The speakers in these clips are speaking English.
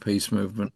peace movement.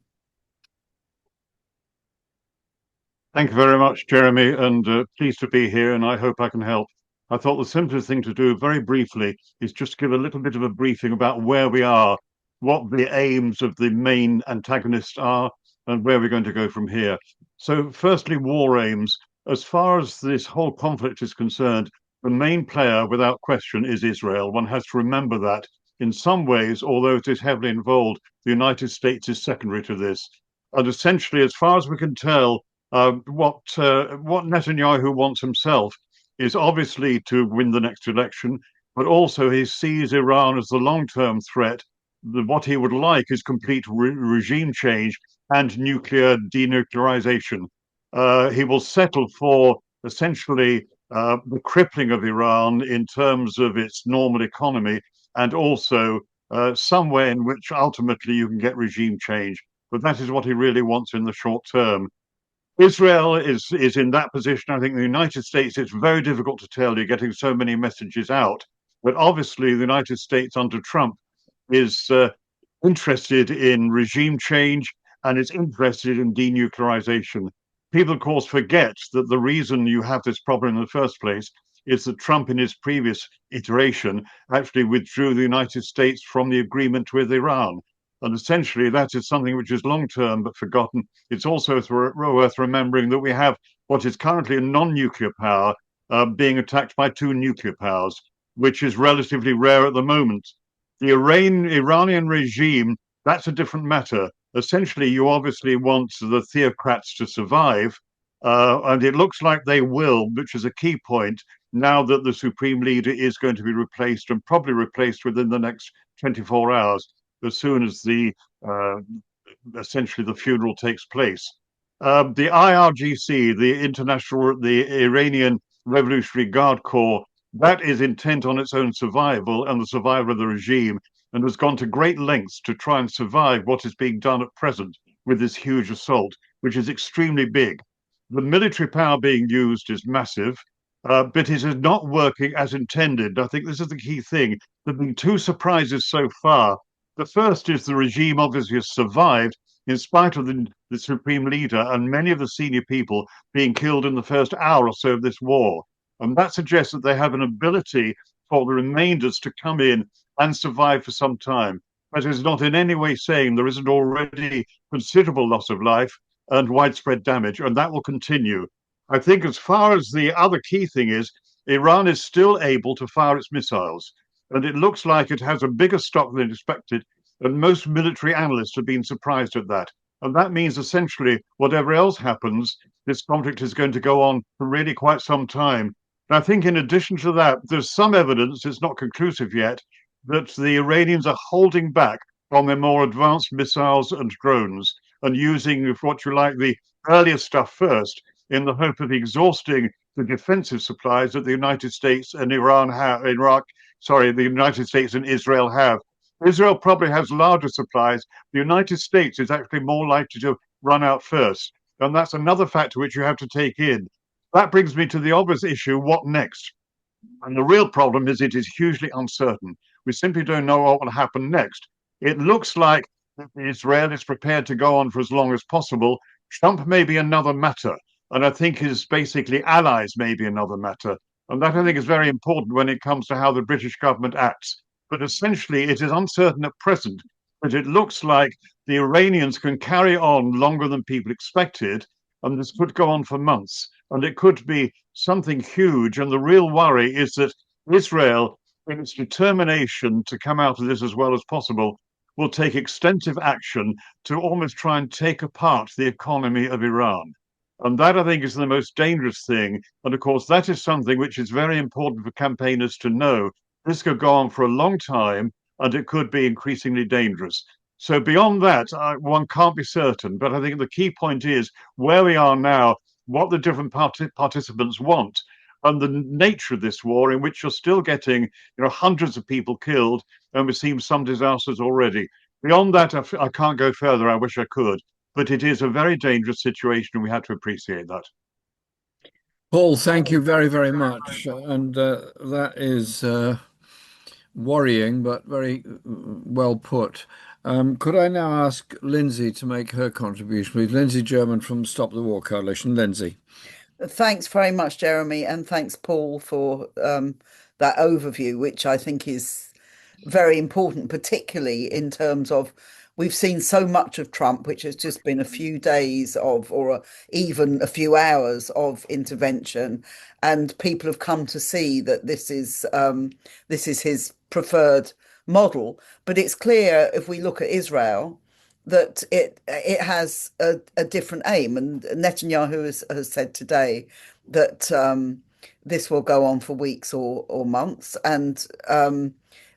Thank you very much, Jeremy, and pleased to be here, and I hope I can help. I thought the simplest thing to do, very briefly, is just give a little bit of a briefing about where we are, what the aims of the main antagonists are, and where we're going to go from here. So, firstly, war aims. As far as this whole conflict is concerned, the main player, without question, is Israel. One has to remember that. In some ways, although it is heavily involved, the United States is secondary to this. And essentially, as far as we can tell, what Netanyahu wants himself is obviously to win the next election, but also he sees Iran as the long-term threat. What he would like is complete regime change and nuclear denuclearization. He will settle for essentially the crippling of Iran in terms of its normal economy and also somewhere in which ultimately you can get regime change. But that is what he really wants in the short term. Israel is in that position. I think the United States, it's very difficult to tell. You're getting so many messages out. But obviously, the United States under Trump is interested in regime change and is interested in denuclearization. People, of course, forget that the reason you have this problem in the first place is that Trump, in his previous iteration, actually withdrew the United States from the agreement with Iran. And essentially, that is something which is long term but forgotten. It's also worth remembering that we have what is currently a non nuclear power being attacked by two nuclear powers, which is relatively rare at the moment. The Iranian regime, that's a different matter. Essentially, you obviously want the theocrats to survive, and it looks like they will, which is a key point now that the supreme leader is going to be replaced and probably replaced within the next 24 hours as soon as uh, essentially the funeral takes place. The IRGC, the Iranian Revolutionary Guard Corps, that is intent on its own survival and the survival of the regime, and has gone to great lengths to try and survive what is being done at present with this huge assault, which is extremely big. The military power being used is massive, but it is not working as intended. I think this is the key thing. There have been two surprises so far. The first is the regime obviously has survived in spite of the supreme leader and many of the senior people being killed in the first hour or so of this war. And that suggests that they have an ability for the remainders to come in and survive for some time. But it is not in any way saying there isn't already considerable loss of life and widespread damage, and that will continue. I think as far as the other key thing is, Iran is still able to fire its missiles, and it looks like it has a bigger stock than expected, and most military analysts have been surprised at that. And that means essentially, whatever else happens, this conflict is going to go on for really quite some time. And I think, in addition to that, there's some evidence, it's not conclusive yet, that the Iranians are holding back on their more advanced missiles and drones and using, if what you like, the earlier stuff first in the hope of exhausting the defensive supplies that the United States and Iran have, Iraq, sorry, the United States and Israel have. Israel probably has larger supplies. The United States is actually more likely to run out first. And that's another factor which you have to take in. That brings me to the obvious issue, what next? And the real problem is it is hugely uncertain. We simply don't know what will happen next. It looks like Israel is prepared to go on for as long as possible. Trump may be another matter. And I think his basically allies may be another matter. And that I think is very important when it comes to how the British government acts. But essentially, it is uncertain at present. But it looks like the Iranians can carry on longer than people expected. And this could go on for months. And it could be something huge. And the real worry is that Israel, in its determination to come out of this as well as possible, will take extensive action to almost try and take apart the economy of Iran. And that, I think, is the most dangerous thing. And of course, that is something which is very important for campaigners to know. This could go on for a long time and it could be increasingly dangerous. So, beyond that, one can't be certain. But I think the key point is where we are now, what the different participants want, and the nature of this war, in which you're still getting hundreds of people killed, and we've seen some disasters already. Beyond that, I can't go further. I wish I could. But it is a very dangerous situation, and we have to appreciate that. Paul, thank you very, very much. And that is worrying, but very well put. Could I now ask Lindsay to make her contribution, please? Lindsay German from Stop the War Coalition. Lindsay. Thanks very much, Jeremy, and thanks, Paul, for that overview, which I think is very important, particularly in terms of we've seen so much of Trump, which has just been a few days of, or even a few hours of intervention, and people have come to see that this is his preferred model. But it's clear if we look at Israel that it has a different aim. And Netanyahu has said today that this will go on for weeks or months. And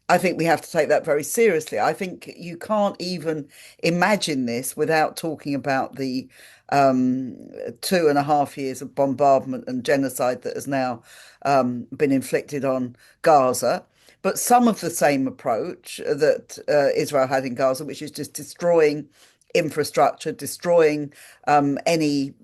I think we have to take that very seriously. I think you can't even imagine this without talking about the 2.5 years of bombardment and genocide that has now been inflicted on Gaza. But some of the same approach that Israel had in Gaza, which is just destroying infrastructure, destroying any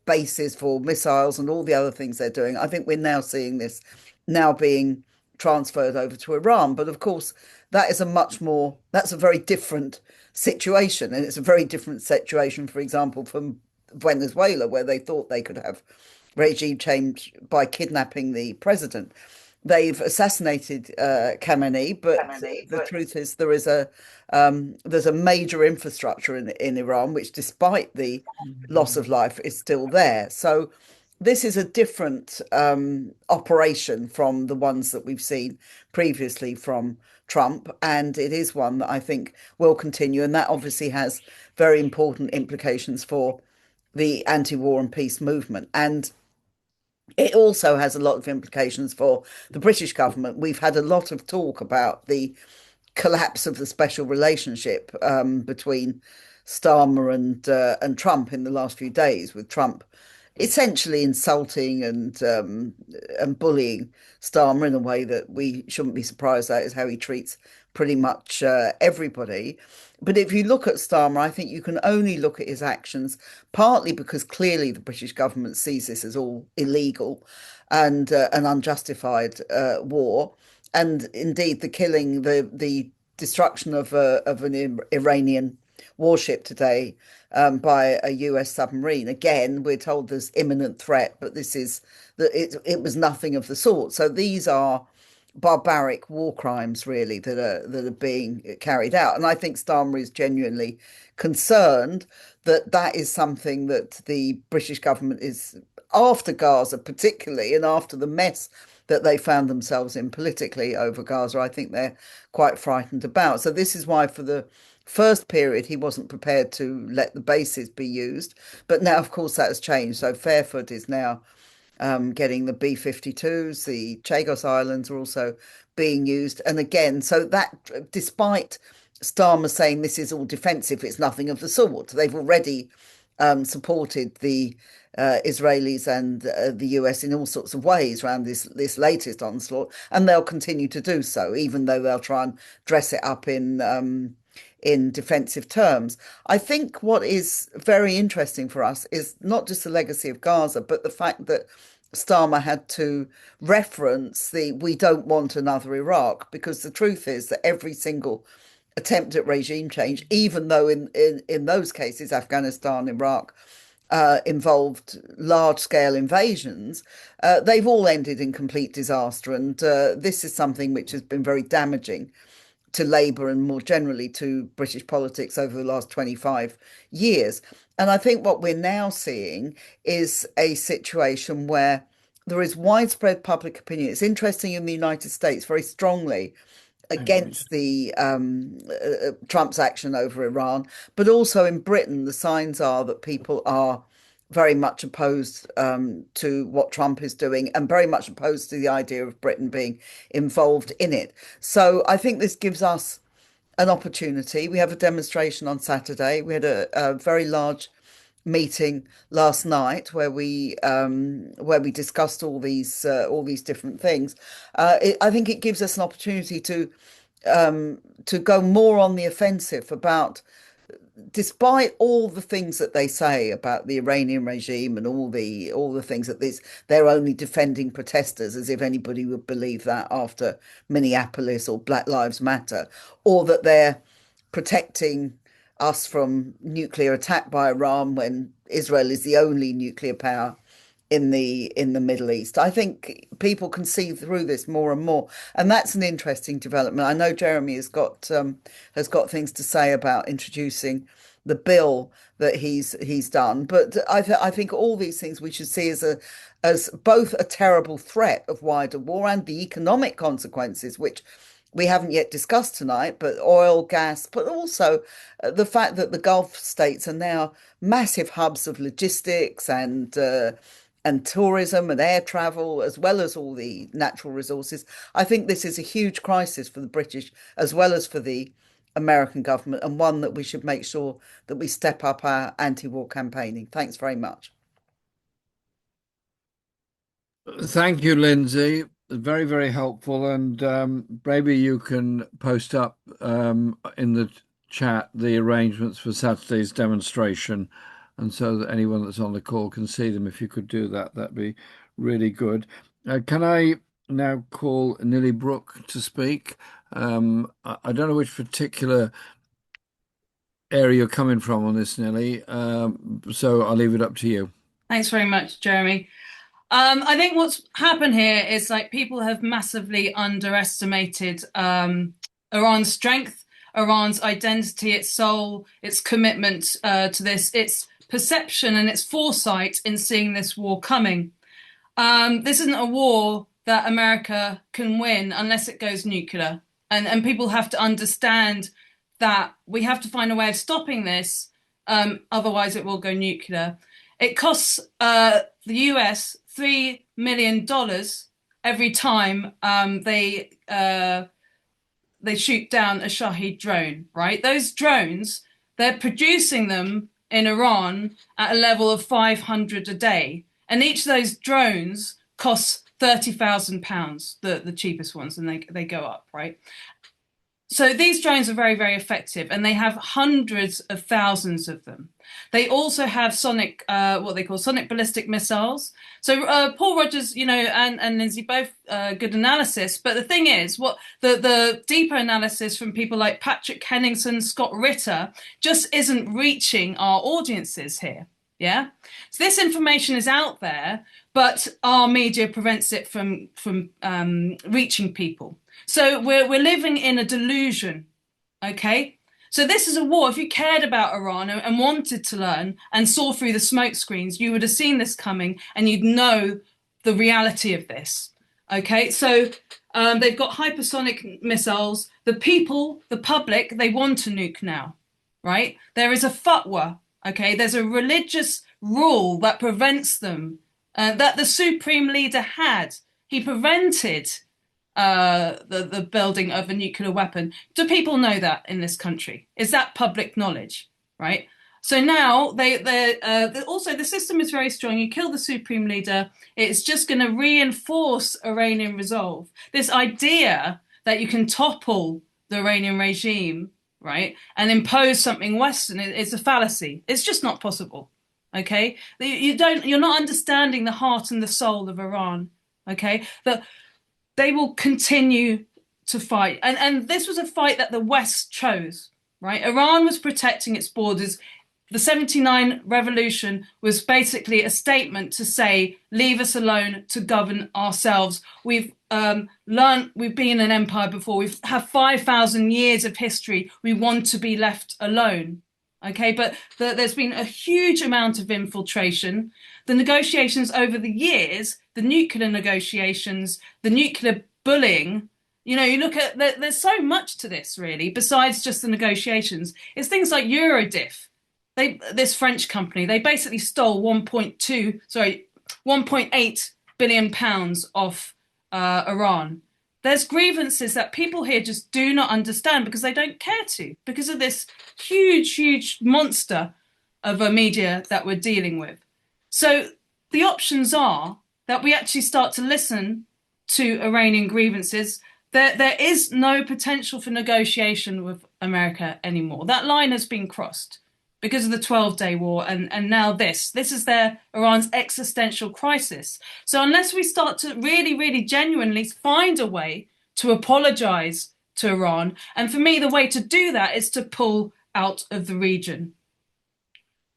bases for missiles and all the other things they're doing. I think we're now seeing this now being transferred over to Iran. But of course, that's a very different situation. And it's a very different situation, for example, from Venezuela, where they thought they could have regime change by kidnapping the president. They've assassinated Khamenei, but the truth is there's a major infrastructure in Iran, which, despite the loss of life, is still there. So this is a different operation from the ones that we've seen previously from Trump, and it is one that I think will continue, and that obviously has very important implications for the anti-war and peace movement. And it also has a lot of implications for the British government. We've had a lot of talk about the collapse of the special relationship between Starmer and Trump in the last few days, with Trump essentially insulting and bullying Starmer in a way that we shouldn't be surprised at, is how he treats pretty much everybody. But if you look at Starmer, I think you can only look at his actions, partly because clearly the British government sees this as all illegal and an unjustified war. And indeed, the killing, the destruction of an Iranian warship today by a US submarine. Again, we're told there's imminent threat, but it was nothing of the sort. So these are barbaric war crimes, really, that are being carried out. And I think Starmer is genuinely concerned that that is something that the British government is, after Gaza particularly, and after the mess that they found themselves in politically over Gaza, I think they're quite frightened about. So this is why for the first period he wasn't prepared to let the bases be used. But now, of course, that has changed. So Fairford is now getting the B-52s. The Chagos Islands are also being used. And again, so that, despite Starmer saying this is all defensive, it's nothing of the sort. They've already supported the Israelis and the US in all sorts of ways around this latest onslaught, and they'll continue to do so, even though they'll try and dress it up in defensive terms. I think what is very interesting for us is not just the legacy of Gaza, but the fact that Starmer had to reference the "we don't want another Iraq," because the truth is that every single attempt at regime change, even though in those cases, Afghanistan, Iraq, involved large-scale invasions, they've all ended in complete disaster. And this is something which has been very damaging to Labour and more generally to British politics over the last 25 years. And I think what we're now seeing is a situation where there is widespread public opinion. It's interesting, in the United States, very strongly against the Trump's action over Iran, but also in Britain, the signs are that people are very much opposed to what Trump is doing, and very much opposed to the idea of Britain being involved in it. So I think this gives us an opportunity. We have a demonstration on Saturday. We had a very large meeting last night where we discussed all these different things. I think it gives us an opportunity to go more on the offensive about, despite all the things that they say about the Iranian regime and all the things that they're only defending protesters, as if anybody would believe that after Minneapolis or Black Lives Matter, or that they're protecting us from nuclear attack by Iran when Israel is the only nuclear power in the Middle East. I think people can see through this more and more, and that's an interesting development. I know Jeremy has got things to say about introducing the bill that he's done, but I think all these things we should see as both a terrible threat of wider war and the economic consequences, which we haven't yet discussed tonight, but oil, gas, but also the fact that the Gulf states are now massive hubs of logistics and tourism and air travel, as well as all the natural resources. I think this is a huge crisis for the British as well as for the American government, and one that we should make sure that we step up our anti-war campaigning. Thanks very much. Thank you, Lindsey. Very, very helpful. And maybe you can post up in the chat the arrangements for Saturday's demonstration, and so that anyone that's on the call can see them. If you could do that, that'd be really good. Can I now call Nilly Brook to speak? I don't know which particular area you're coming from on this, Nilly, so I'll leave it up to you. Thanks very much, Jeremy. I think what's happened here is like people have massively underestimated Iran's strength, Iran's identity, its soul, its commitment to this, its perception and its foresight in seeing this war coming. This isn't a war that America can win unless it goes nuclear. And people have to understand that we have to find a way of stopping this, otherwise it will go nuclear. It costs the US $3 million every time they shoot down a Shahed drone, right? Those drones, they're producing them in Iran at a level of 500 a day. And each of those drones costs £30,000, the cheapest ones, and they go up, right? So these drones are very, very effective, and they have hundreds of thousands of them. They also have sonic, what they call sonic ballistic missiles. So Paul Rogers, and Lindsey, both good analysis. But the thing is, what the deeper analysis from people like Patrick Henningsen, Scott Ritter, just isn't reaching our audiences here. Yeah, so this information is out there, but our media prevents it from reaching people. So we're living in a delusion, okay? So this is a war. If you cared about Iran and wanted to learn and saw through the smoke screens, you would have seen this coming and you'd know the reality of this, okay? So they've got hypersonic missiles. The people, the public, they want to nuke now, right? There is a fatwa, okay? There's a religious rule that prevents them, that the supreme leader had. He prevented the building of a nuclear weapon. Do people know that in this country? Is that public knowledge, right? So now also the system is very strong. You kill the supreme leader, it's just going to reinforce Iranian resolve. This idea that you can topple the Iranian regime, right, and impose something Western is a fallacy. It's just not possible. Okay, you're not understanding the heart and the soul of Iran. Okay, that they will continue to fight. And this was a fight that the West chose, right? Iran was protecting its borders. The 79 revolution was basically a statement to say, leave us alone to govern ourselves. We've learned, we've been an empire before. We've had 5,000 years of history. We want to be left alone. Okay, but there's been a huge amount of infiltration. The negotiations over the years, the nuclear negotiations, the nuclear bullying, you look at, there's so much to this really, besides just the negotiations. It's things like Eurodif. This French company, they basically stole 1.8 billion pounds off Iran. There's grievances that people here just do not understand because they don't care to, because of this huge, huge monster of a media that we're dealing with. So the options are that we actually start to listen to Iranian grievances. There is no potential for negotiation with America anymore. That line has been crossed because of the 12-day war and now this. This is Iran's existential crisis. So unless we start to really, really genuinely find a way to apologize to Iran. And for me, the way to do that is to pull out of the region.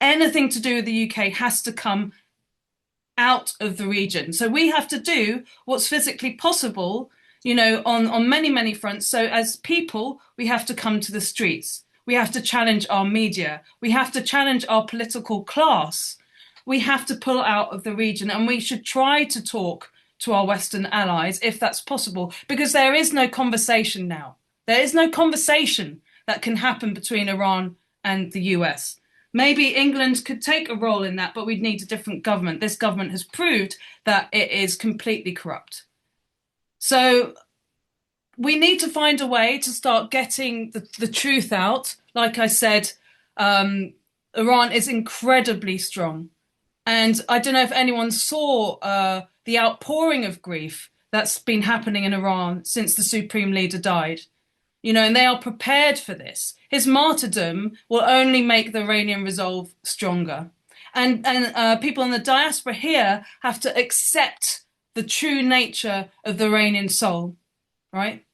Anything to do with the UK has to come out of the region. So we have to do what's physically possible, on many, many fronts. So as people, we have to come to the streets. We have to challenge our media. We have to challenge our political class. We have to pull out of the region, and we should try to talk to our Western allies if that's possible, because there is no conversation now. There is no conversation that can happen between Iran and the US. Maybe England could take a role in that, but we'd need a different government. This government has proved that it is completely corrupt. So we need to find a way to start getting the truth out. Like I said, Iran is incredibly strong. And I don't know if anyone saw the outpouring of grief that's been happening in Iran since the supreme leader died. And they are prepared for this. His martyrdom will only make the Iranian resolve stronger. And people in the diaspora here have to accept the true nature of the Iranian soul, right?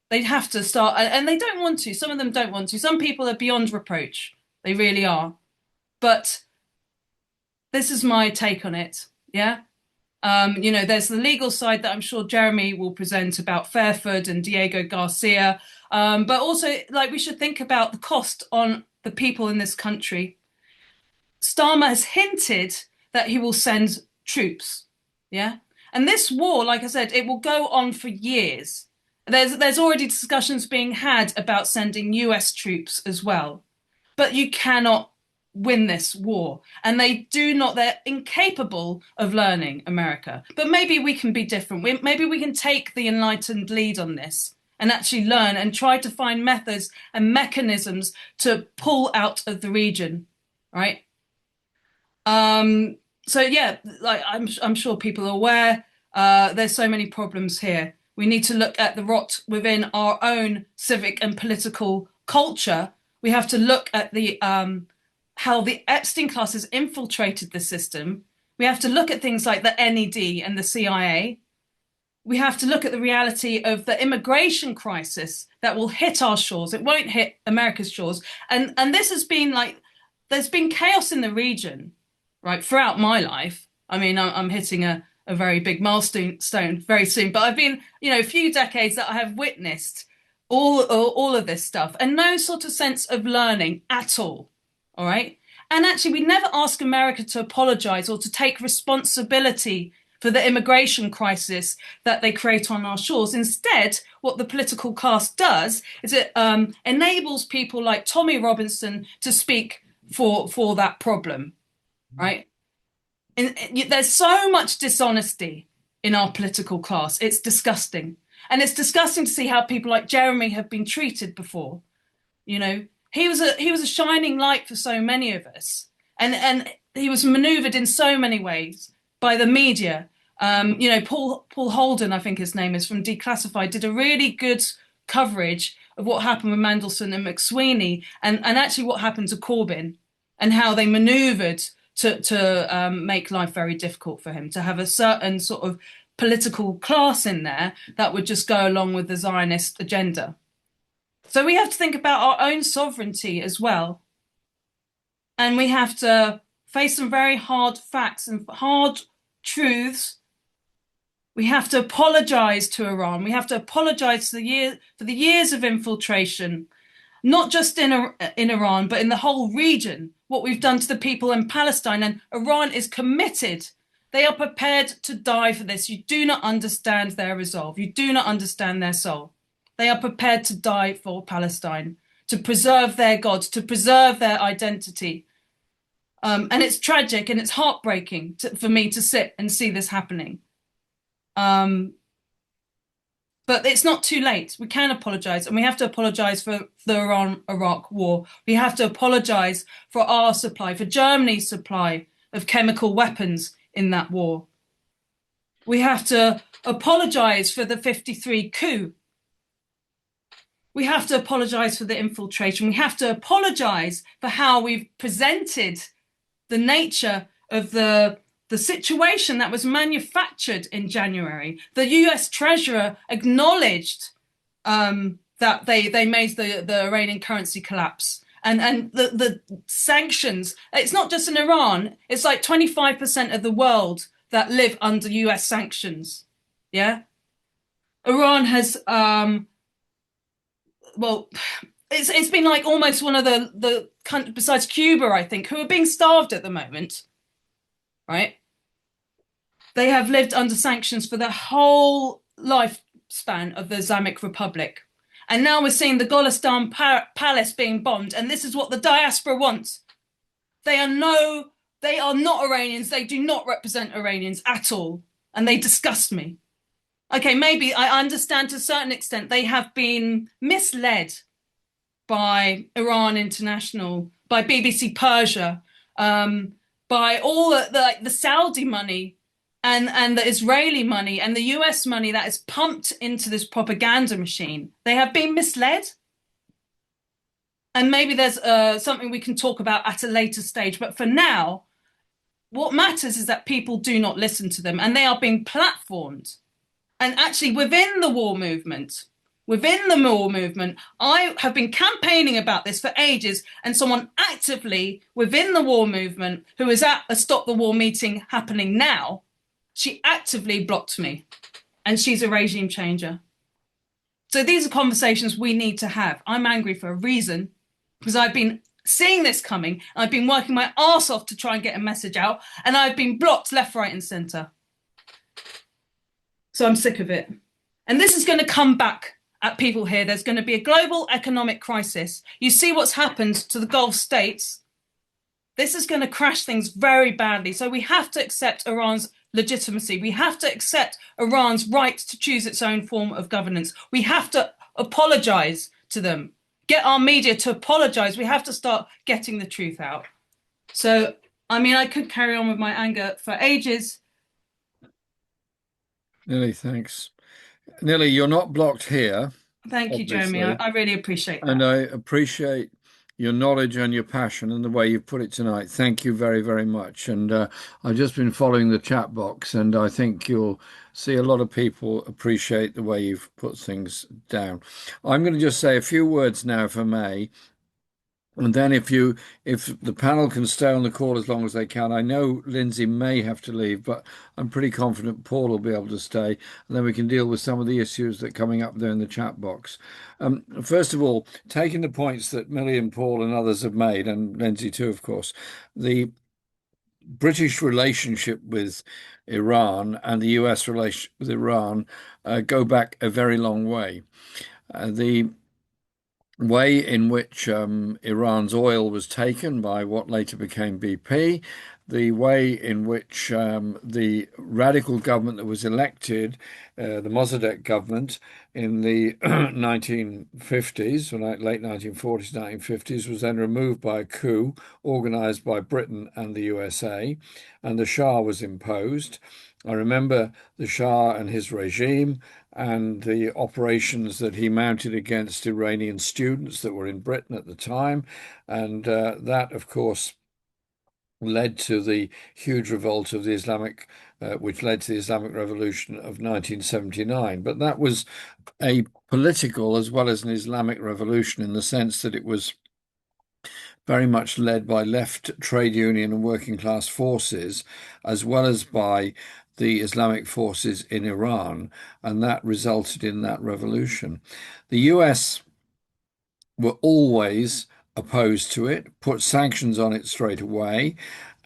They have to start, and they don't want to. Some of them don't want to. Some people are beyond reproach. They really are. But this is my take on it, yeah? There's the legal side that I'm sure Jeremy will present about Fairford and Diego Garcia. But also, we should think about the cost on the people in this country. Starmer has hinted that he will send troops, yeah? And this war, like I said, it will go on for years. There's already discussions being had about sending US troops as well. But you cannot win this war. And they're incapable of learning, America. But maybe we can be different. Maybe we can take the enlightened lead on this and actually learn and try to find methods and mechanisms to pull out of the region, right? So yeah, I'm sure people are aware, there's so many problems here. We need to look at the rot within our own civic and political culture. We have to look at the how the Epstein class has infiltrated the system. We have to look at things like the NED and the CIA. We have to look at the reality of the immigration crisis that will hit our shores. It won't hit America's shores. And this has been there's been chaos in the region, right, throughout my life. I mean, I'm hitting a very big milestone very soon, but I've been, a few decades that I have witnessed all of this stuff and no sort of sense of learning at all. All right. And actually, we never ask America to apologize or to take responsibility for the immigration crisis that they create on our shores. Instead, what the political class does is it enables people like Tommy Robinson to speak for that problem. Right. And there's so much dishonesty in our political class. It's disgusting. And it's disgusting to see how people like Jeremy have been treated before. He was a shining light for so many of us, and he was manoeuvred in so many ways by the media. Paul Holden, I think his name is, from Declassified, did a really good coverage of what happened with Mandelson and McSweeney, and actually what happened to Corbyn, and how they manoeuvred to make life very difficult for him, to have a certain sort of political class in there that would just go along with the Zionist agenda. So we have to think about our own sovereignty as well. And we have to face some very hard facts and hard truths. We have to apologize to Iran. We have to apologize for the years of infiltration, not just in Iran, but in the whole region, what we've done to the people in Palestine. And Iran is committed. They are prepared to die for this. You do not understand their resolve. You do not understand their soul. They are prepared to die for Palestine, to preserve their gods, to preserve their identity. And it's tragic and it's heartbreaking for me to sit and see this happening. But it's not too late. We can apologise, and we have to apologise for the Iran-Iraq war. We have to apologise for our supply, for Germany's supply of chemical weapons in that war. We have to apologise for the 53 coup. We have to apologise for the infiltration. We have to apologise for how we've presented the nature of the situation that was manufactured in January. The US Treasurer acknowledged that that they made the Iranian currency collapse. And the sanctions, it's not just in Iran, it's like 25% of the world that live under US sanctions. Yeah. Iran has well, it's been like almost one of the countries besides Cuba, I think, who are being starved at the moment, right? They have lived under sanctions for the whole lifespan of the Islamic Republic. And now we're seeing the Golistan palace being bombed, and this is what the diaspora wants. They are not Iranians. They do not represent Iranians at all, and they disgust me. Okay, maybe I understand to a certain extent they have been misled by Iran International, by BBC Persia, by all the Saudi money and the Israeli money and the US money that is pumped into this propaganda machine. They have been misled. And maybe there's something we can talk about at a later stage. But for now, what matters is that people do not listen to them, and they are being platformed. And actually, within the war movement, I have been campaigning about this for ages, and someone actively within the war movement who is at a Stop the War meeting happening now, she actively blocked me, and she's a regime changer. So these are conversations we need to have. I'm angry for a reason, because I've been seeing this coming. I've been working my arse off to try and get a message out, and I've been blocked left, right, and centre. So I'm sick of it. And this is going to come back at people here. There's going to be a global economic crisis. You see what's happened to the Gulf states. This is going to crash things very badly. So we have to accept Iran's legitimacy. We have to accept Iran's right to choose its own form of governance. We have to apologise to them. Get our media to apologise. We have to start getting the truth out. So, I mean, I could carry on with my anger for ages. Nilly, thanks. Nilly, you're not blocked here. Thank you, Jeremy. I really appreciate that. And I appreciate your knowledge and your passion and the way you've put it tonight. Thank you very, very much. And I've just been following the chat box, and I think you'll see a lot of people appreciate the way you've put things down. I'm going to just say a few words now, if I may. And then if the panel can stay on the call as long as they can. I know Lindsey may have to leave, but I'm pretty confident Paul will be able to stay. And then we can deal with some of the issues that are coming up there in the chat box. First of all, taking the points that Millie and Paul and others have made, and Lindsey too, of course, the British relationship with Iran and the US relationship with Iran go back a very long way. The way in which Iran's oil was taken by what later became BP, the way in which the radical government that was elected, the Mossadegh government in the 1950s, late 1940s, 1950s, was then removed by a coup organized by Britain and the USA, and the Shah was imposed. I remember the Shah and his regime and the operations that he mounted against Iranian students that were in Britain at the time. And that, of course, led to the huge revolt of the Islamic, which led to the Islamic Revolution of 1979. But that was a political as well as an Islamic revolution in the sense that it was very much led by left trade union and working class forces, as well as by the Islamic forces in Iran, and that resulted in that revolution. The US were always opposed to it, put sanctions on it straight away,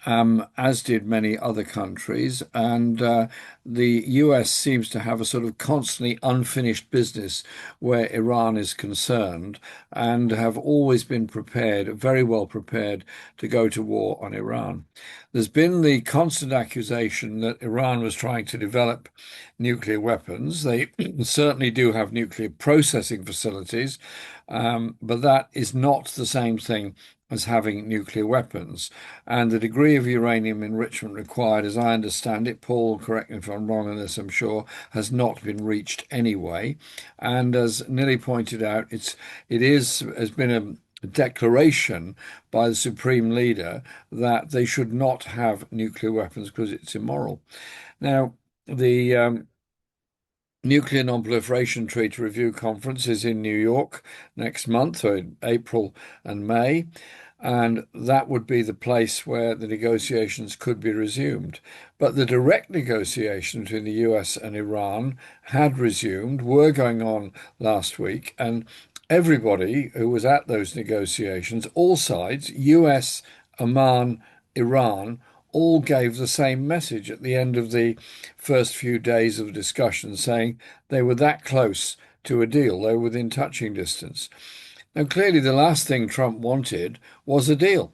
as did many other countries. And the US seems to have a sort of constantly unfinished business where Iran is concerned, and have always been prepared, very well prepared, to go to war on Iran. There's been the constant accusation that Iran was trying to develop nuclear weapons. They certainly do have nuclear processing facilities, but that is not the same thing as having nuclear weapons. And the degree of uranium enrichment required, as I understand it, Paul, correct me if I'm wrong on this, I'm sure, has not been reached anyway. And as Nilly pointed out, has been a declaration by the supreme leader that they should not have nuclear weapons because it's immoral. Now, the Nuclear Non-Proliferation Treaty Review Conference is in New York next month, or in April and May, and that would be the place where the negotiations could be resumed. But the direct negotiations between the US and Iran had resumed, were going on last week, and everybody who was at those negotiations, all sides, US, Oman, Iran, all gave the same message at the end of the first few days of discussion, saying they were that close to a deal. They were within touching distance. Now, clearly, the last thing Trump wanted was a deal.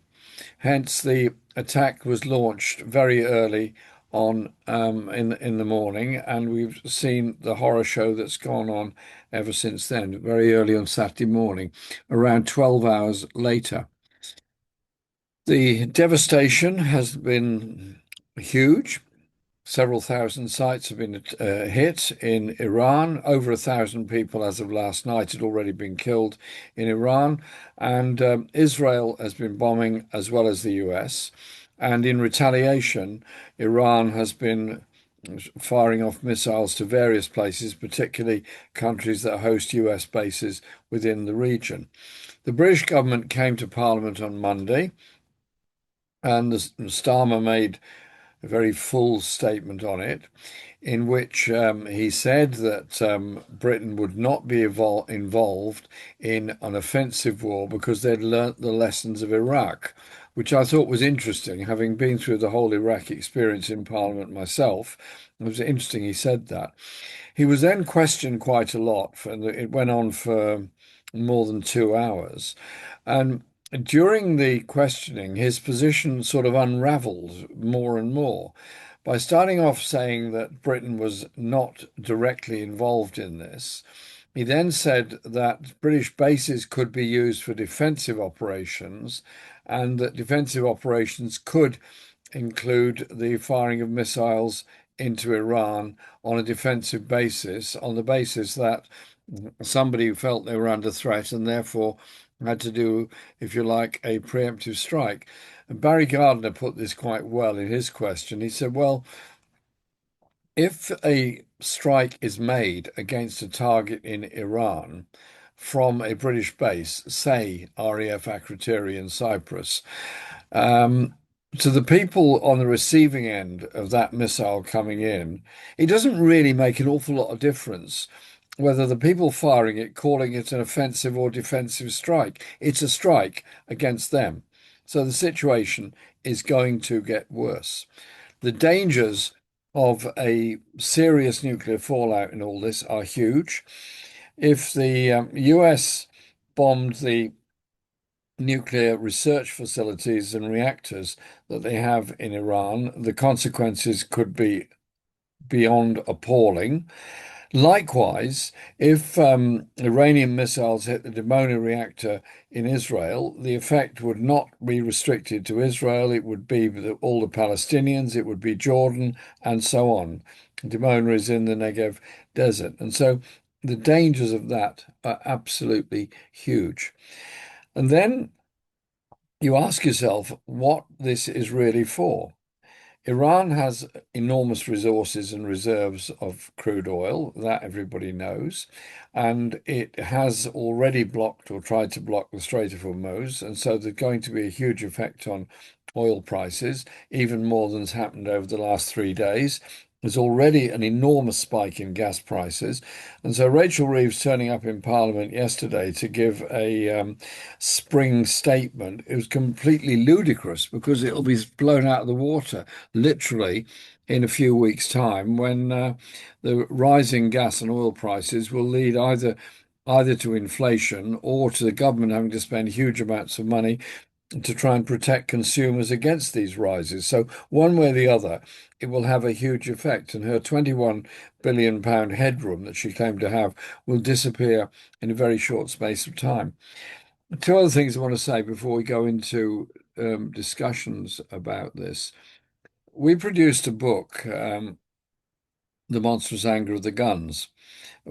Hence, the attack was launched very early on in the morning, and we've seen the horror show that's gone on ever since then. Very early on Saturday morning, around 12 hours later. The devastation has been huge. Several thousand sites have been hit in Iran. Over 1,000 people, as of last night, had already been killed in Iran. And Israel has been bombing as well as the US. And in retaliation, Iran has been firing off missiles to various places, particularly countries that host US bases within the region. The British government came to Parliament on Monday, and the Starmer made a very full statement on it, in which he said that Britain would not be involved in an offensive war because they'd learnt the lessons of Iraq, which I thought was interesting, having been through the whole Iraq experience in Parliament myself. It was interesting he said that. He was then questioned quite a lot, and it went on for more than 2 hours. And during the questioning, his position sort of unraveled more and more by starting off saying that Britain was not directly involved in this. He then said that British bases could be used for defensive operations and that defensive operations could include the firing of missiles into Iran on a defensive basis, on the basis that somebody felt they were under threat and therefore had to do, if you like, a preemptive strike. And Barry Gardiner put this quite well in his question. He said, well, if a strike is made against a target in Iran from a British base, say RAF Akrotiri in Cyprus, to the people on the receiving end of that missile coming in, it doesn't really make an awful lot of difference whether the people firing it, calling it an offensive or defensive strike. It's a strike against them. So the situation is going to get worse. The dangers of a serious nuclear fallout in all this are huge. If the US bombed the nuclear research facilities and reactors that they have in Iran, the consequences could be beyond appalling. Likewise, if Iranian missiles hit the Dimona reactor in Israel, the effect would not be restricted to Israel. It would be all the Palestinians, it would be Jordan, and so on. Dimona is in the Negev desert. And so the dangers of that are absolutely huge. And then you ask yourself what this is really for. Iran has enormous resources and reserves of crude oil, that everybody knows, and it has already blocked or tried to block the Strait of Hormuz, and so there's going to be a huge effect on oil prices, even more than has happened over the last 3 days. There's already an enormous spike in gas prices. And so Rachel Reeves turning up in Parliament yesterday to give a spring statement, it was completely ludicrous because it'll be blown out of the water, literally, in a few weeks' time when the rising gas and oil prices will lead either to inflation or to the government having to spend huge amounts of money to try and protect consumers against these rises. So one way or the other, it will have a huge effect. And her £21 billion headroom that she claimed to have will disappear in a very short space of time. Two other things I want to say before we go into discussions about this. We produced a book, The Monstrous Anger of the Guns,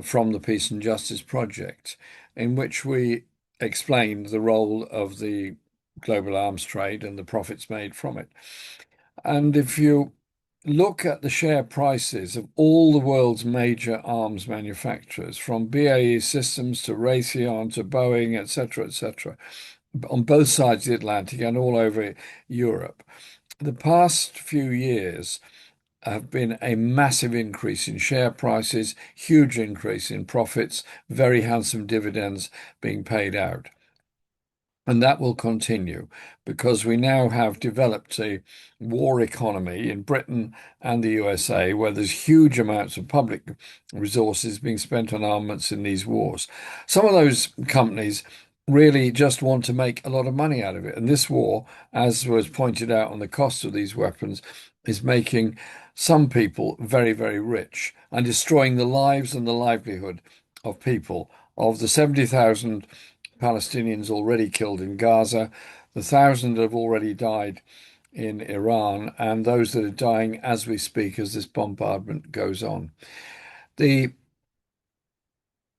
from the Peace and Justice Project, in which we explained the role of the global arms trade and the profits made from it. And if you look at the share prices of all the world's major arms manufacturers, from BAE Systems to Raytheon to Boeing, etc., on both sides of the Atlantic and all over Europe, the past few years have been a massive increase in share prices, huge increase in profits, very handsome dividends being paid out. And that will continue because we now have developed a war economy in Britain and the USA where there's huge amounts of public resources being spent on armaments in these wars. Some of those companies really just want to make a lot of money out of it. And this war, as was pointed out on the cost of these weapons, is making some people very, very rich and destroying the lives and the livelihood of people. Of the 70,000 Palestinians already killed in Gaza, the 1,000 that have already died in Iran, and those that are dying as we speak as this bombardment goes on. The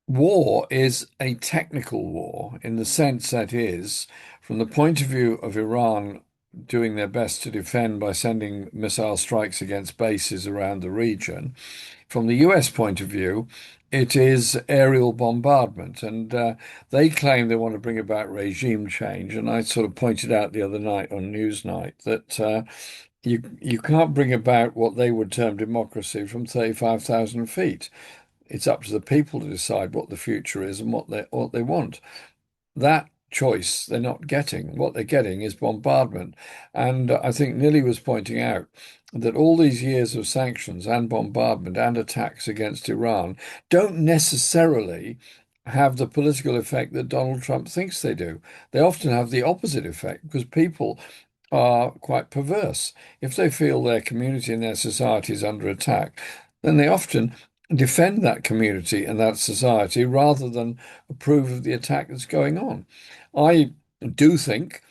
war is a technical war in the sense that is, from the point of view of Iran doing their best to defend by sending missile strikes against bases around the region, from the US point of view, it is aerial bombardment, and they claim they want to bring about regime change. And I sort of pointed out the other night on Newsnight that you can't bring about what they would term democracy from 35,000 feet. It's up to the people to decide what the future is and what they want. That choice they're not getting. What they're getting is bombardment. And I think Nilly was pointing out that all these years of sanctions and bombardment and attacks against Iran don't necessarily have the political effect that Donald Trump thinks they do. They often have the opposite effect because people are quite perverse. If they feel their community and their society is under attack, then they often defend that community and that society rather than approve of the attack that's going on. I do think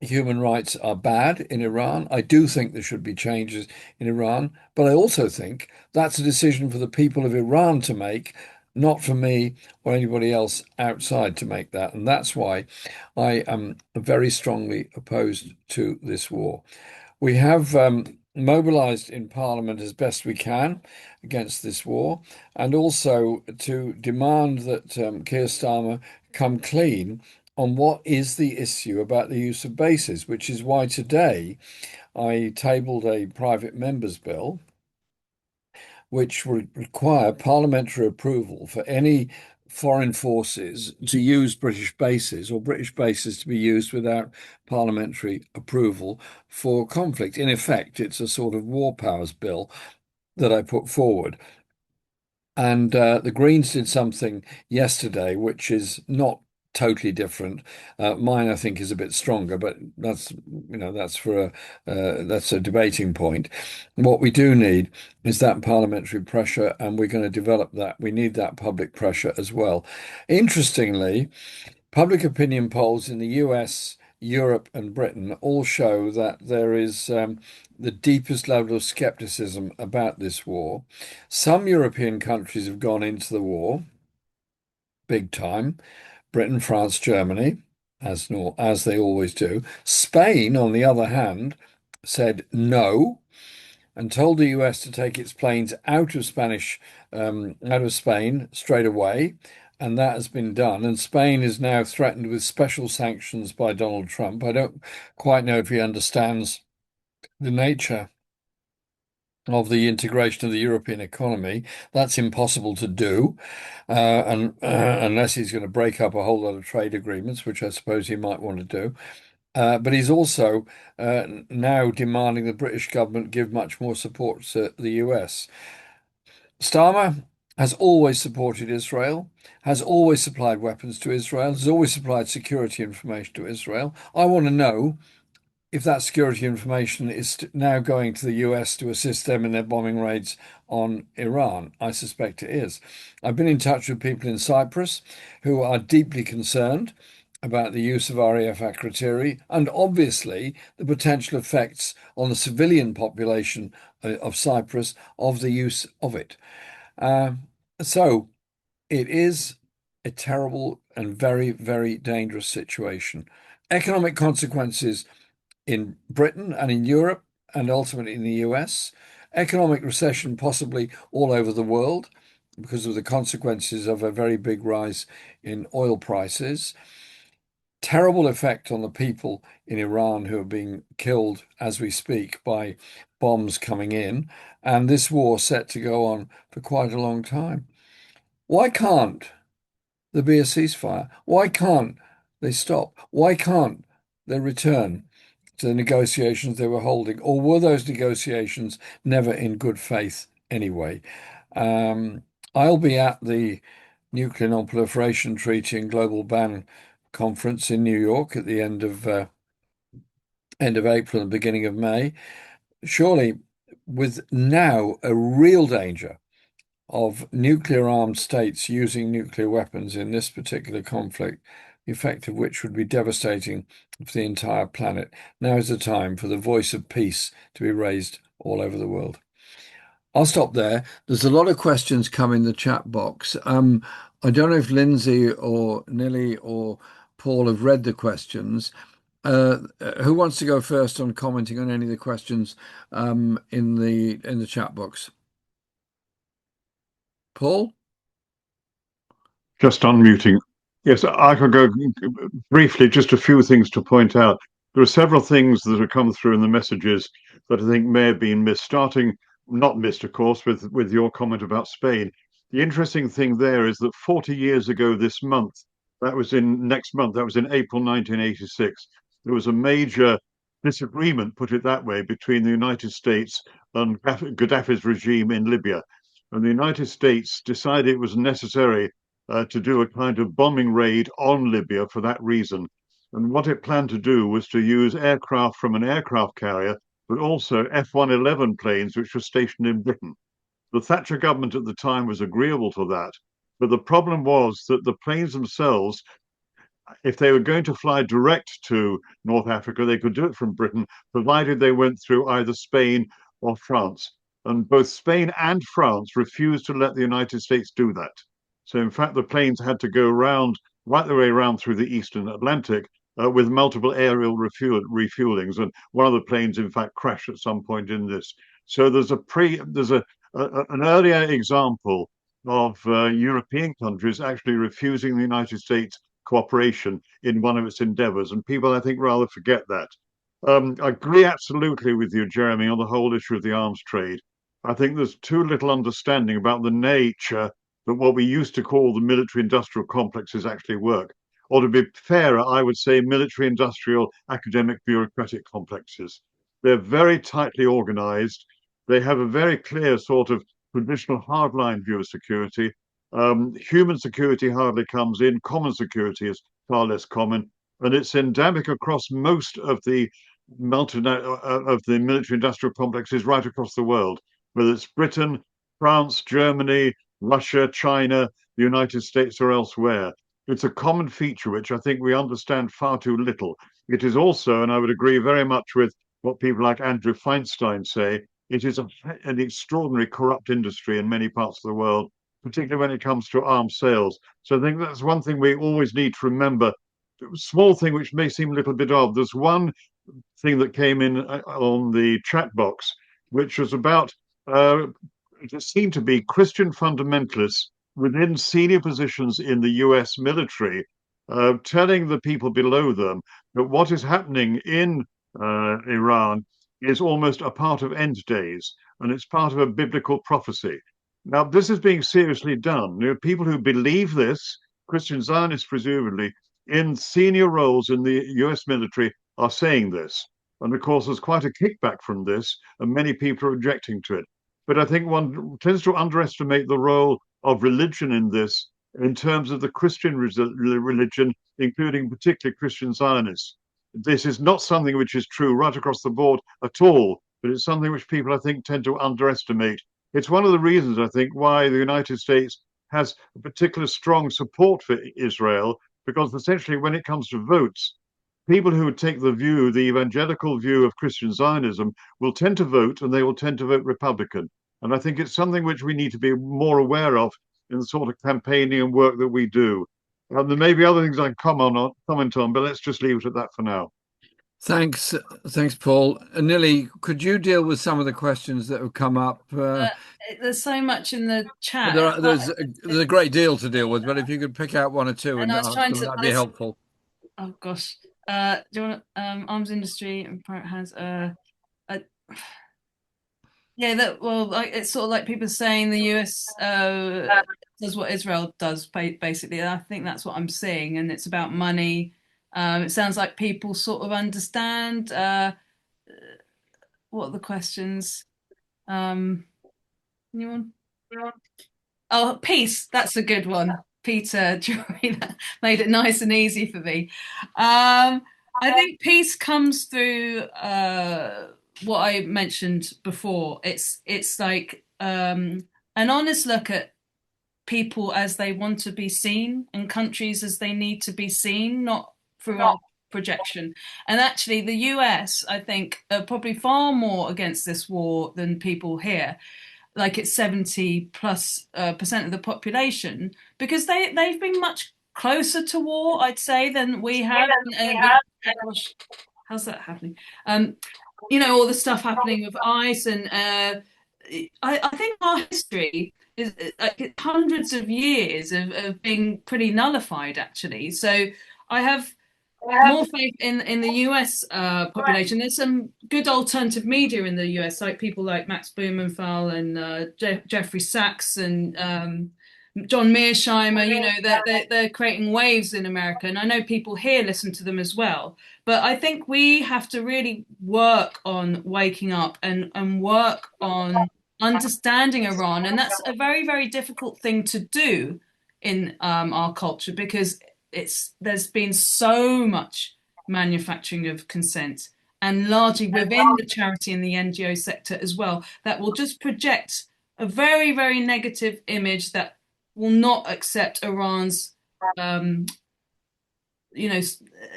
human rights are bad in Iran. I do think there should be changes in Iran, but I also think that's a decision for the people of Iran to make, not for me or anybody else outside to make that. And that's why I am very strongly opposed to this war. We have mobilized in Parliament as best we can against this war, and also to demand that Keir Starmer come clean on what is the issue about the use of bases, which is why today I tabled a private member's bill which would require parliamentary approval for any foreign forces to use British bases or British bases to be used without parliamentary approval for conflict. In effect, it's a sort of war powers bill that I put forward. And the Greens did something yesterday which is not totally different. Mine, I think, is a bit stronger, but that's that's a debating point. What we do need is that parliamentary pressure, and we're going to develop that. We need that public pressure as well. Interestingly, public opinion polls in the US, Europe, and Britain all show that there is the deepest level of skepticism about this war. Some European countries have gone into the war big time. Britain, France, Germany, as they always do. Spain, on the other hand, said no and told the US to take its planes out of Spain straight away. And that has been done. And Spain is now threatened with special sanctions by Donald Trump. I don't quite know if he understands the nature of the integration of the European economy. That's impossible to do, unless he's going to break up a whole lot of trade agreements, which I suppose he might want to do. But he's also now demanding the British government give much more support to the US. Starmer has always supported Israel, has always supplied weapons to Israel, has always supplied security information to Israel. I want to know if that security information is now going to the US to assist them in their bombing raids on Iran. I suspect it is. I've been in touch with people in Cyprus who are deeply concerned about the use of RAF Akrotiri and obviously the potential effects on the civilian population of Cyprus of the use of it. So it is a terrible and very, very dangerous situation. Economic consequences in Britain and in Europe and ultimately in the US, economic recession possibly all over the world because of the consequences of a very big rise in oil prices, terrible effect on the people in Iran who are being killed as we speak by bombs coming in, and this war set to go on for quite a long time. Why can't there be a ceasefire? Why can't they stop? Why can't they return to the negotiations they were holding? Or were those negotiations never in good faith anyway? I'll be at the Nuclear Non-Proliferation Treaty and Global Ban Conference in New York at the end of April and beginning of May. Surely, with now a real danger of nuclear armed states using nuclear weapons in this particular conflict, the effect of which would be devastating for the entire planet. Now is the time for the voice of peace to be raised all over the world. I'll stop there. There's a lot of questions come in the chat box. I don't know if Lindsey or Nilly or Paul have read the questions. Who wants to go first on commenting on any of the questions in the chat box? Paul? Just unmuting. Yes, I could go briefly, just a few things to point out. There are several things that have come through in the messages that I think may have been missed, starting, not missed, of course, with your comment about Spain. The interesting thing there is that 40 years ago this month, that was in April 1986, there was a major disagreement, put it that way, between the United States and Gaddafi's regime in Libya. And the United States decided it was necessary to do a kind of bombing raid on Libya for that reason. And what it planned to do was to use aircraft from an aircraft carrier, but also F-111 planes, which were stationed in Britain. The Thatcher government at the time was agreeable to that. But the problem was that the planes themselves, if they were going to fly direct to North Africa, they could do it from Britain, provided they went through either Spain or France. And both Spain and France refused to let the United States do that. So, in fact, the planes had to go right the way around through the Eastern Atlantic with multiple aerial refuelings. And one of the planes, in fact, crashed at some point in this. So there's an earlier example of European countries actually refusing the United States cooperation in one of its endeavors. And people, I think, rather forget that. I agree absolutely with you, Jeremy, on the whole issue of the arms trade. I think there's too little understanding about the nature that what we used to call the military-industrial complexes actually work. Or to be fairer, I would say military-industrial academic bureaucratic complexes. They're very tightly organized. They have a very clear sort of traditional hardline view of security. Human security hardly comes in. Common security is far less common. And it's endemic across most of the military-industrial complexes right across the world, whether it's Britain, France, Germany, Russia, China, the United States, or elsewhere. It's a common feature which I think we understand far too little. It is also, and I would agree very much with what people like Andrew Feinstein say, it is an extraordinary corrupt industry in many parts of the world, particularly when it comes to arms sales. So I think that's one thing we always need to remember. A small thing which may seem a little bit odd. There's one thing that came in on the chat box, which was about it seemed to be Christian fundamentalists within senior positions in the US military, telling the people below them that what is happening in Iran is almost a part of end days, and it's part of a biblical prophecy. Now, this is being seriously done. There are people who believe this, Christian Zionists presumably, in senior roles in the US military are saying this. And of course, there's quite a kickback from this, and many people are objecting to it. But I think one tends to underestimate the role of religion in this in terms of the Christian religion, including particularly Christian Zionists. This is not something which is true right across the board at all, but it's something which people, I think, tend to underestimate. It's one of the reasons, I think, why the United States has a particular strong support for Israel, because essentially when it comes to votes, people who take the evangelical view of Christian Zionism will tend to vote, and they will tend to vote Republican. And I think it's something which we need to be more aware of in the sort of campaigning and work that we do. There may be other things I can comment on, but let's just leave it at that for now. Thanks, Paul. Nilly, could you deal with some of the questions that have come up? There's so much in the chat. There's a great deal to deal with, but if you could pick out one or two And and I was trying answer them, to. that'd be helpful. Oh gosh. Do you want arms industry and private hands? Yeah, it's sort of like people saying the US does what Israel does, basically. I think that's what I'm seeing, and it's about money. It sounds like people sort of understand. What are the questions? Anyone? Oh, peace. That's a good one. Peter, Jory, that made it nice and easy for me. I think peace comes through what I mentioned before. It's like an honest look at people as they want to be seen and countries as they need to be seen, not through our projection. And actually, the US, I think, are probably far more against this war than people here. Like it's 70 plus percent of the population, because they've been much closer to war, I'd say, than we have. Gosh, how's that happening? All the stuff happening with ICE, and I think our history is like hundreds of years of being pretty nullified, actually. So I have more faith in the US population. There's some good alternative media in the US, like people like Max Blumenthal and Jeffrey Sachs and John Mearsheimer. They're creating waves in America, and I know people here listen to them as well. But I think we have to really work on waking up and work on understanding Iran, and that's a very, very difficult thing to do in our culture, because there's been so much manufacturing of consent, and largely within the charity and the NGO sector as well, that will just project a very, very negative image that will not accept Iran's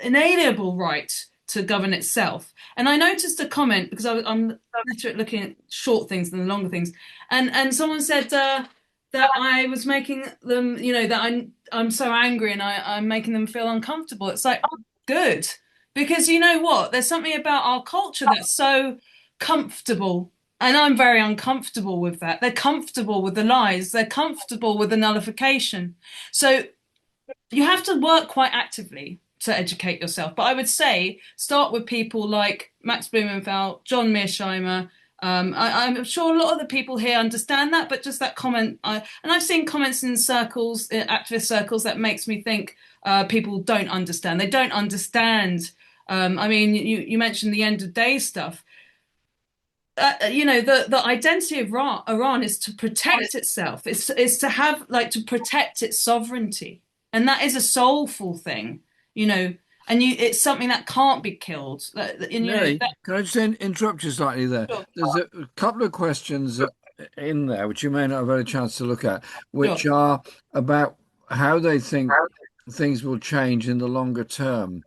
inalienable right to govern itself. And I noticed a comment, because I'm better at looking at short things than the longer things, and someone said that I was making them, that I'm so angry and I'm making them feel uncomfortable. It's like, oh, good, because you know what? There's something about our culture that's so comfortable, and I'm very uncomfortable with that. They're comfortable with the lies. They're comfortable with the nullification. So you have to work quite actively to educate yourself. But I would say start with people like Max Blumenthal, John Mearsheimer. I'm sure a lot of the people here understand that, but just that comment, and I've seen comments in circles, activist circles, that makes me think people don't understand. They don't understand. I mean, you mentioned the end of day stuff. The identity of Iran is to protect itself. It's to have, like, to protect its sovereignty, and that is a soulful thing, and it's something that can't be killed. Mary, can I just interrupt you slightly there? Sure. There's a couple of questions in there which you may not have had a chance to look at, which are about how they think things will change in the longer term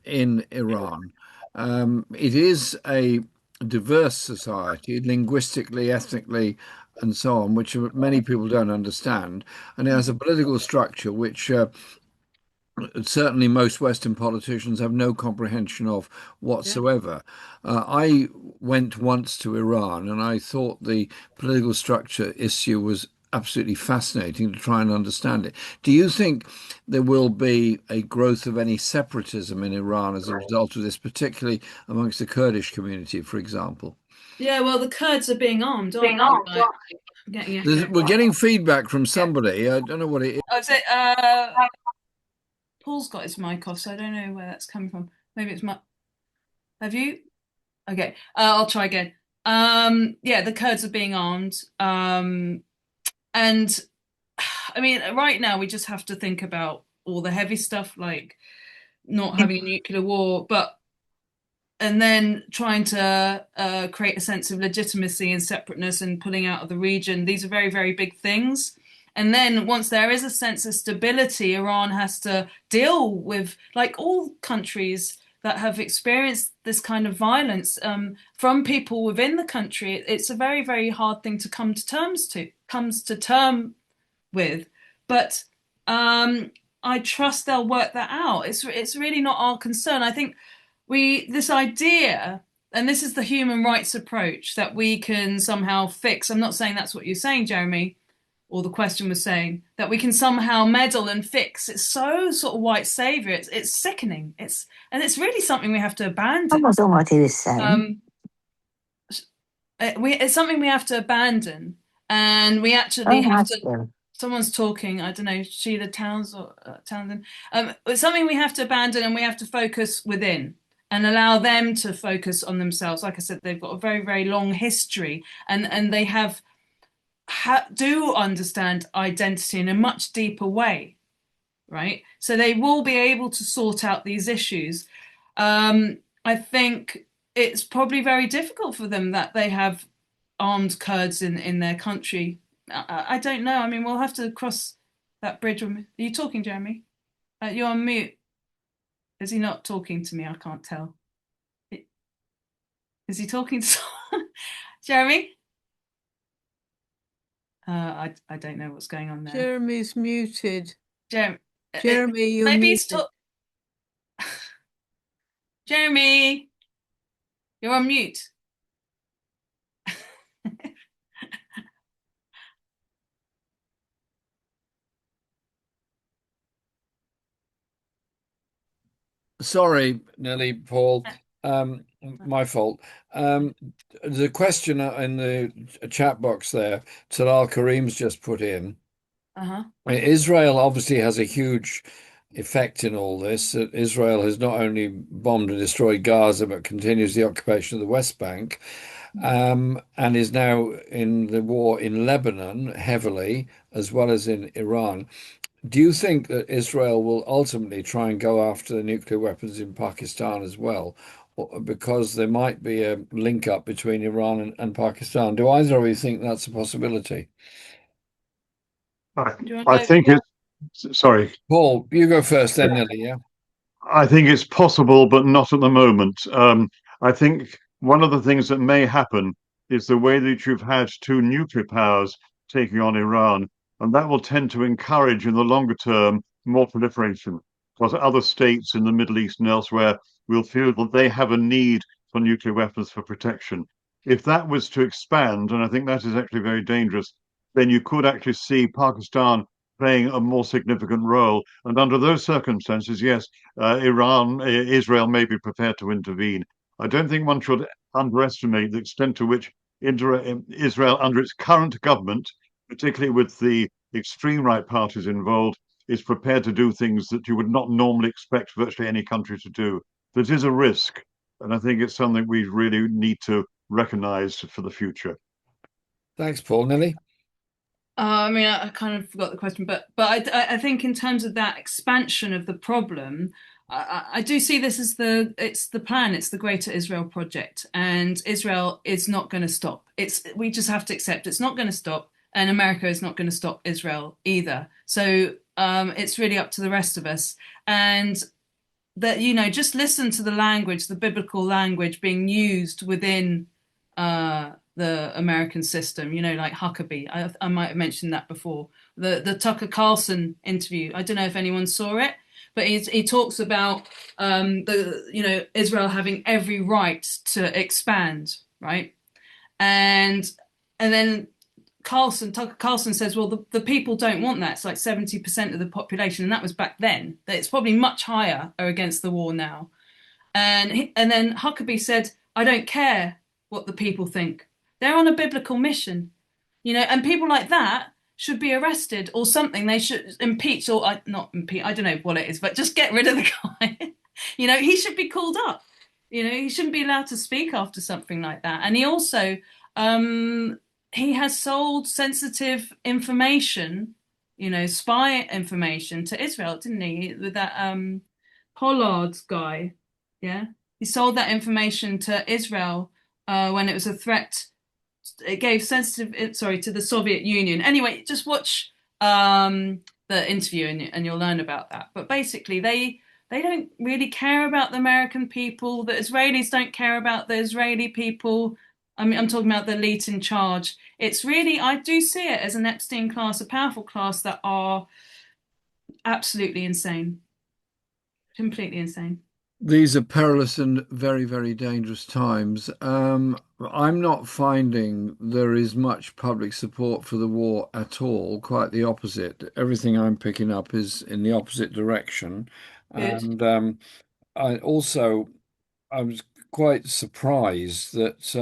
in Iran. It is a diverse society, linguistically, ethnically, and so on, which many people don't understand. And it has a political structure which certainly most Western politicians have no comprehension of whatsoever. I went once to Iran, and I thought the political structure issue was absolutely fascinating to try and understand it. Do you think there will be a growth of any separatism in Iran as a result of this, particularly amongst the Kurdish community, for example? Yeah, well, the Kurds are being armed, aren't they? We're getting feedback from somebody. I don't know what it is. Oh, is it, Paul's got his mic off, so I don't know where that's coming from. Maybe it's my. Have you? Okay, I'll try again. Yeah, the Kurds are being armed. And I mean, right now we just have to think about all the heavy stuff, like not having a nuclear war, and then trying to create a sense of legitimacy and separateness and pulling out of the region. These are very, very big things. And then once there is a sense of stability, Iran has to deal with, like all countries that have experienced this kind of violence from people within the country. It's a very, very hard thing to come to term with. But I trust they'll work that out. It's really not our concern. I think this idea, and this is the human rights approach, that we can somehow fix. I'm not saying that's what you're saying, Jeremy, or the question was saying, that we can somehow meddle and fix. It's so sort of white savior. It's sickening. It's really something we have to abandon. That wasn't what he was saying. It's something we have to abandon, and we actually have to. Still. Someone's talking. I don't know, Sheila Towns or Townsend. It's something we have to abandon, and we have to focus within and allow them to focus on themselves. Like I said, they've got a very, very long history, and they do understand identity in a much deeper way, right? So they will be able to sort out these issues. I think it's probably very difficult for them that they have armed Kurds in their country. I don't know. I mean, we'll have to cross that bridge. Are you talking, Jeremy? You're on mute. Is he not talking to me? I can't tell. Is he talking to someone? Jeremy? I don't know what's going on there. Jeremy's muted. Jeremy, Jeremy, maybe you're he's muted. Jeremy, you're on mute. Sorry, Nilly, Paul. My fault. The question in the chat box there, Talal Karim's just put in. Israel obviously has a huge effect in all this. Israel has not only bombed and destroyed Gaza, but continues the occupation of the West Bank, and is now in the war in Lebanon heavily, as well as in Iran. Do you think that Israel will ultimately try and go after the nuclear weapons in Pakistan as well? Because there might be a link up between Iran and Pakistan. Do either of you think that's a possibility? I think it's, sorry. Paul, you go first then, Nilly, yeah? I think it's possible, but not at the moment. I think one of the things that may happen is the way that you've had two nuclear powers taking on Iran, and that will tend to encourage in the longer term more proliferation, because other states in the Middle East and elsewhere will feel that they have a need for nuclear weapons for protection. If that was to expand, and I think that is actually very dangerous, then you could actually see Pakistan playing a more significant role. And under those circumstances, yes, Israel may be prepared to intervene. I don't think one should underestimate the extent to which Israel, under its current government, particularly with the extreme right parties involved, is prepared to do things that you would not normally expect virtually any country to do. That is a risk, and I think it's something we really need to recognize for the future. Thanks, Paul. Nilly? I mean, I kind of forgot the question, but I think in terms of that expansion of the problem, I do see this as it's the plan. It's the Greater Israel Project, and Israel is not going to stop. We just have to accept it's not going to stop, and America is not going to stop Israel either. So it's really up to the rest of us, and that just listen to the language, the biblical language being used within the American system, like Huckabee. I might have mentioned that before. The Tucker Carlson interview. I don't know if anyone saw it, but he talks about Israel having every right to expand, right? And then Tucker Carlson says, well, the people don't want that. It's like 70% of the population, and that was back then. It's probably much higher are against the war now. And then Huckabee said, I don't care what the people think. They're on a biblical mission, and people like that should be arrested or something. They should impeach or not impeach. I don't know what it is, but just get rid of the guy. He should be called up. He shouldn't be allowed to speak after something like that. And he also, he has sold sensitive information, spy information to Israel, didn't he? With that Pollard guy, yeah. He sold that information to Israel when it was a threat. It gave to the Soviet Union. Anyway, just watch the interview and you'll learn about that. But basically, they don't really care about the American people. The Israelis don't care about the Israeli people. I mean, I'm talking about the elite in charge. It's really, I do see it as an Epstein class, a powerful class that are absolutely insane, completely insane. These are perilous and very, very dangerous times. I'm not finding there is much public support for the war at all. Quite the opposite. Everything I'm picking up is in the opposite direction. Good. And I also I was quite surprised that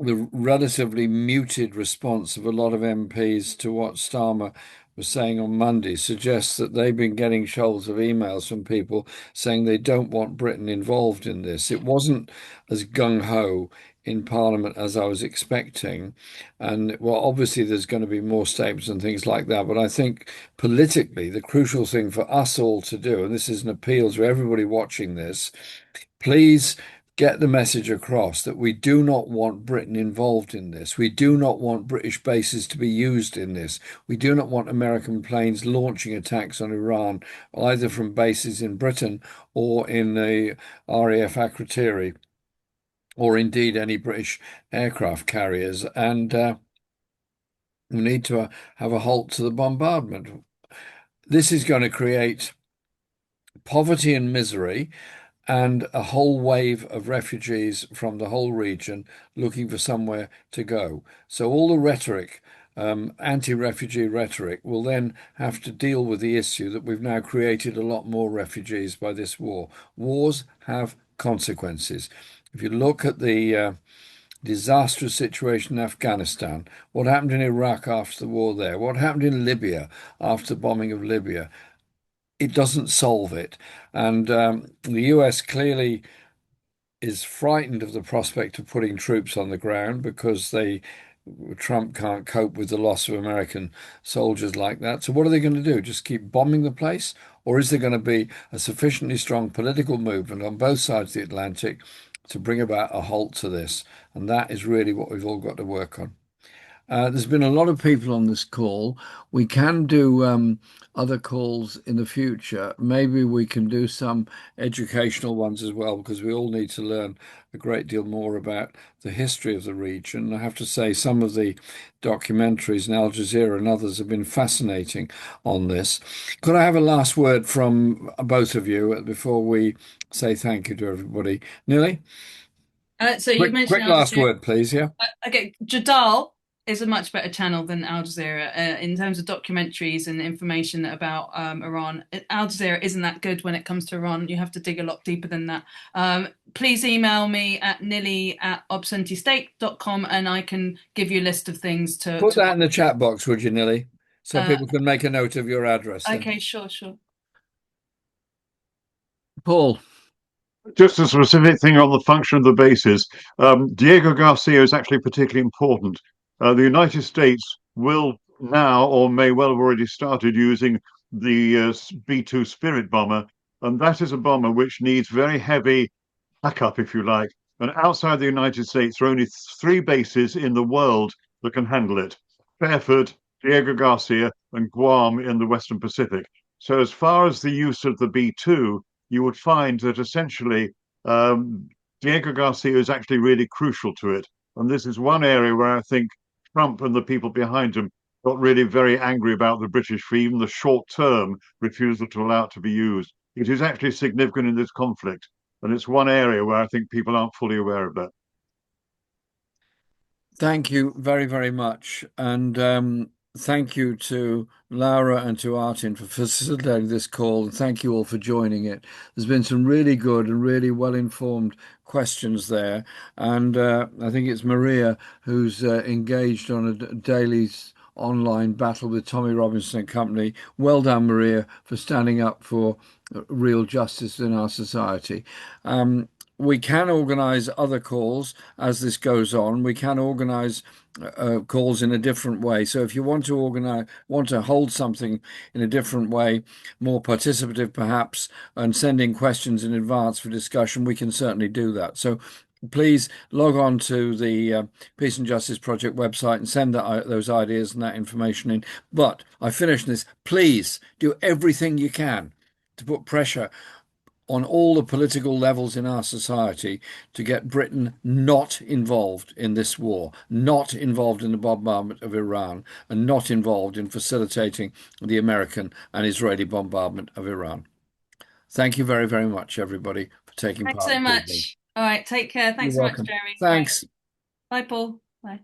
the relatively muted response of a lot of MPs to what Starmer was saying on Monday suggests that they've been getting shoals of emails from people saying they don't want Britain involved in this. It wasn't as gung-ho in Parliament as I was expecting. And well, obviously there's going to be more statements and things like that. But I think politically, the crucial thing for us all to do, and this is an appeal to everybody watching this, please get the message across that we do not want Britain involved in this. We do not want British bases to be used in this. We do not want American planes launching attacks on Iran, either from bases in Britain or in the RAF Akrotiri, or indeed any British aircraft carriers. And we need to have a halt to the bombardment. This is going to create poverty and misery and a whole wave of refugees from the whole region looking for somewhere to go. So all the rhetoric, anti-refugee rhetoric, will then have to deal with the issue that we've now created a lot more refugees by this war. Wars have consequences. If you look at the disastrous situation in Afghanistan, what happened in Iraq after the war there, what happened in Libya after the bombing of Libya, it doesn't solve it. And the US clearly is frightened of the prospect of putting troops on the ground because Trump can't cope with the loss of American soldiers like that. So what are they going to do? Just keep bombing the place? Or is there going to be a sufficiently strong political movement on both sides of the Atlantic to bring about a halt to this? And that is really what we've all got to work on. There's been a lot of people on this call. We can do other calls in the future. Maybe we can do some educational ones as well, because we all need to learn a great deal more about the history of the region. I have to say, some of the documentaries in Al Jazeera and others have been fascinating on this. Could I have a last word from both of you before we say thank you to everybody? Nilly? So you mentioned Quick Al last Jazeera. word, please. Yeah. Okay, Jadal is a much better channel than Al Jazeera in terms of documentaries and information about Iran. Al Jazeera isn't that good when it comes to Iran. You have to dig a lot deeper than that. Please email me at nilly@obscenitystate.com and I can give you a list of things to Put that in the chat box, would you, Nilly? So people can make a note of your address then. Okay, sure. Paul. Just a specific thing on the function of the bases. Diego Garcia is actually particularly important. The United States will now, or may well have already started, using the B-2 Spirit bomber, and that is a bomber which needs very heavy backup, if you like. And outside the United States, there are only 3 bases in the world that can handle it: Fairford, Diego Garcia, and Guam in the Western Pacific. So as far as the use of the B-2, you would find that essentially Diego Garcia is actually really crucial to it. And this is one area where I think Trump and the people behind him got really very angry about the British for even the short-term refusal to allow it to be used. It is actually significant in this conflict. And it's one area where I think people aren't fully aware of that. Thank you very, very much. And thank you to Laura and to Artin for facilitating this call. And thank you all for joining it. There's been some really good and really well-informed questions there. And I think it's Maria who's engaged on a daily online battle with Tommy Robinson and company. Well done, Maria, for standing up for real justice in our society. We can organise other calls as this goes on. We can organise calls in a different way. So if you want to hold something in a different way, more participative perhaps, and sending questions in advance for discussion, we can certainly do that. So please log on to the Peace and Justice Project website and send those ideas and that information in. But I finish this. Please do everything you can to put pressure on all the political levels in our society to get Britain not involved in this war, not involved in the bombardment of Iran, and not involved in facilitating the American and Israeli bombardment of Iran. Thank you very, very much, everybody, for taking Thanks part so in the evening. much. All right, take care. Thanks You're so much, welcome. Jeremy. Thanks. Bye, Paul. Bye.